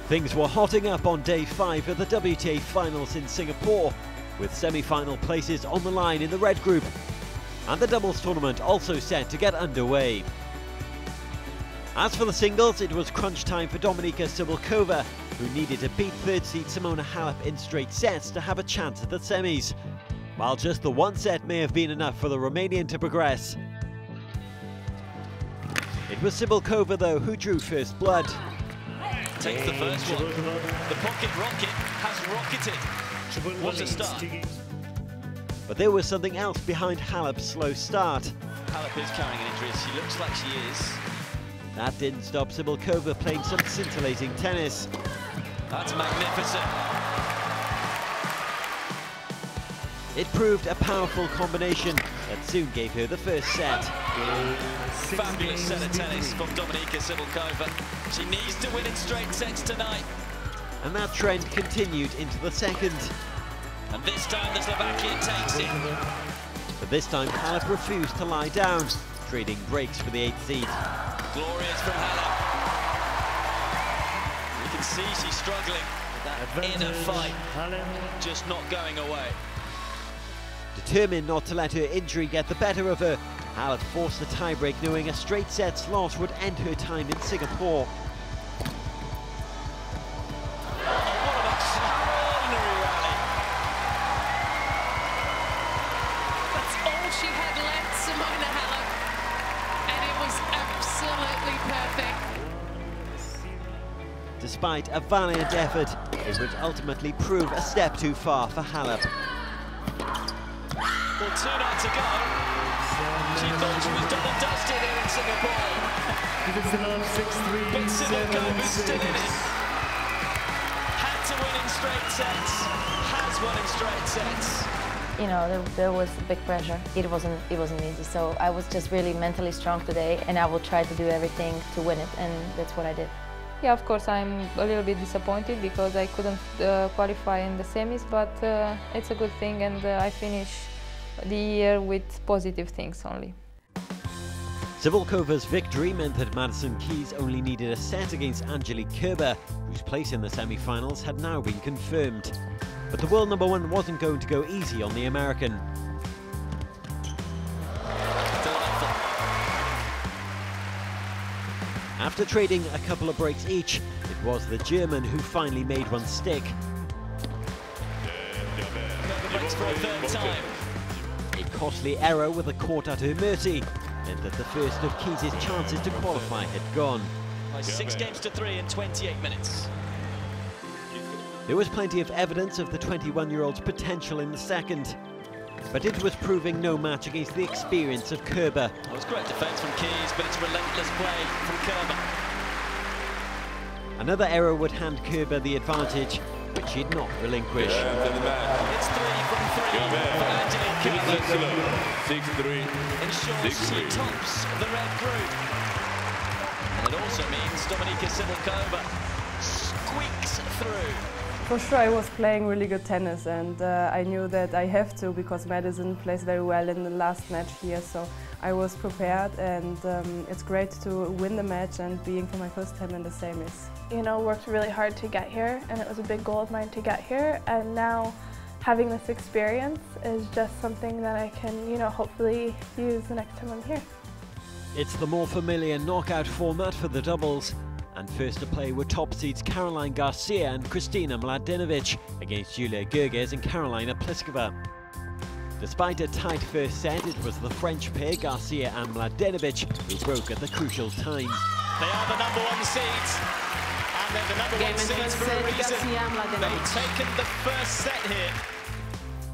Things were hotting up on day 5 of the WTA Finals in Singapore, with semi-final places on the line in the red group, and the doubles tournament also set to get underway. As for the singles, it was crunch time for Dominika Cibulkova, who needed to beat third seed Simona Halep in straight sets to have a chance at the semis, while just the one set may have been enough for the Romanian to progress. It was Cibulkova, though, who drew first blood. Takes the first one. The pocket rocket has rocketed. What a start. But there was something else behind Halep's slow start. Halep is carrying an injury. She looks like she is. That didn't stop Cibulkova playing some scintillating tennis. That's magnificent. It proved a powerful combination that soon gave her the first set. Fabulous set of tennis from Dominika Cibulkova. She needs to win in straight sets tonight. And that trend continued into the second. And this time the Slovakian takes it. But this time Halep refused to lie down, trading breaks for the 8th seed. Glorious from Halep. You can see she's struggling with that inner fight, just not going away. Determined not to let her injury get the better of her, Halep forced the tiebreak, knowing a straight sets loss would end her time in Singapore. What an extraordinary rally. That's all she had left, Simona Halep, and it was absolutely perfect. Despite a valiant effort, it would ultimately prove a step too far for Halep. Well, 2 nights ago, she thought she was done and dusted here in Singapore. But Cibulkova's still in it. Had to win in straight sets, has won in straight sets. You know, there was big pressure. It wasn't easy, so I was just really mentally strong today, and I will try to do everything to win it, and that's what I did. Yeah, of course, I'm a little bit disappointed because I couldn't qualify in the semis, but it's a good thing, and I finish the year with positive things only. Cibulkova's victory meant that Madison Keys only needed a set against Angelique Kerber, whose place in the semi-finals had now been confirmed. But the world #1 wasn't going to go easy on the American. Delightful. After trading a couple of breaks each, it was the German who finally made one stick. Never breaks for a third time. A costly error with the court at her mercy meant that the first of Keys' chances to qualify had gone. By 6 games to 3 in 28 minutes. There was plenty of evidence of the 21-year-old's potential in the second, but it was proving no match against the experience of Kerber. It was great defence from Keys, but it's relentless play from Kerber. Another error would hand Kerber the advantage, which she'd not relinquish. It's 3 from 3 for Angelique Kerber. 6-3. Ensures she tops the red group. And it also means Dominika Cibulkova squeaks through. For sure, I was playing really good tennis, and I knew that I have to because Madison plays very well in the last match here, so I was prepared, and it's great to win the match and being for my first time in the semis. You know, worked really hard to get here, and it was a big goal of mine to get here, and now having this experience is just something that I can, you know, hopefully use the next time I'm here. It's the more familiar knockout format for the doubles, and first to play were top seeds Caroline Garcia and Kristina Mladenovic against Julia Gerges and Karolina Pliskova. Despite a tight first set, it was the French pair Garcia and Mladenovic who broke at the crucial time. They are the #1 seeds, and they're the #1 seeds for a reason. They've taken the first set here.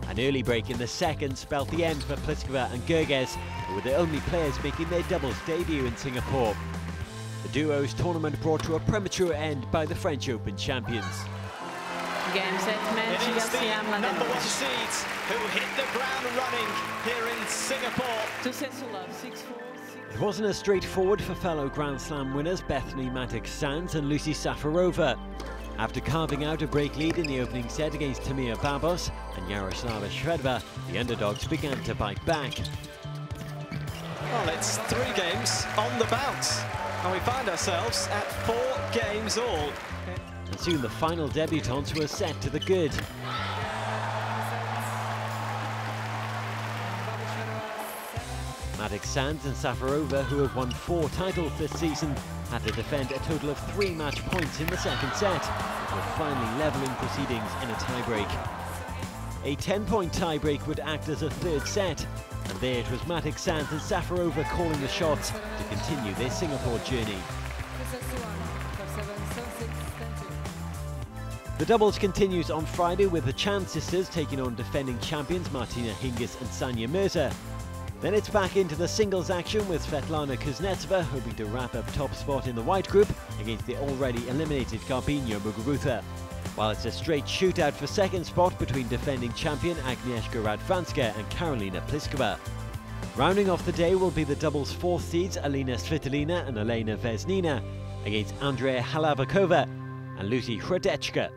An early break in the second spelt the end for Pliskova and Gerges, who were the only players making their doubles debut in Singapore. The duo's tournament brought to a premature end by the French Open champions. Game set match, It is the Garcia #1 seeds who hit the ground running here in Singapore. 2 sets to love, 6-4, 6. It wasn't as straightforward for fellow Grand Slam winners Bethany Mattek-Sands and Lucy Safarova. After carving out a break lead in the opening set against Tamir Babos and Yaroslava Shvedova, the underdogs began to bite back. Well, it's 3 games on the bounce, and we find ourselves at 4 games all. and soon the final debutants were set to the good. Maddox Sands and Safarova, who have won 4 titles this season, had to defend a total of 3 match points in the second set, before finally levelling proceedings in a tiebreak. A 10-point tiebreak would act as a third set, and there it was Maddox Sands and Safarova calling the shots to continue their Singapore journey. The doubles continues on Friday with the Chan sisters taking on defending champions Martina Hingis and Sanya Mirza. Then it's back into the singles action with Svetlana Kuznetsova hoping to wrap up top spot in the white group against the already eliminated Garbiñe Muguruza. While it's a straight shootout for second spot between defending champion Agnieszka Radwanska and Karolina Pliskova. Rounding off the day will be the doubles 4th seeds Alina Svitolina and Elena Vesnina against Andrea Halavikova and Lucy Hradečka.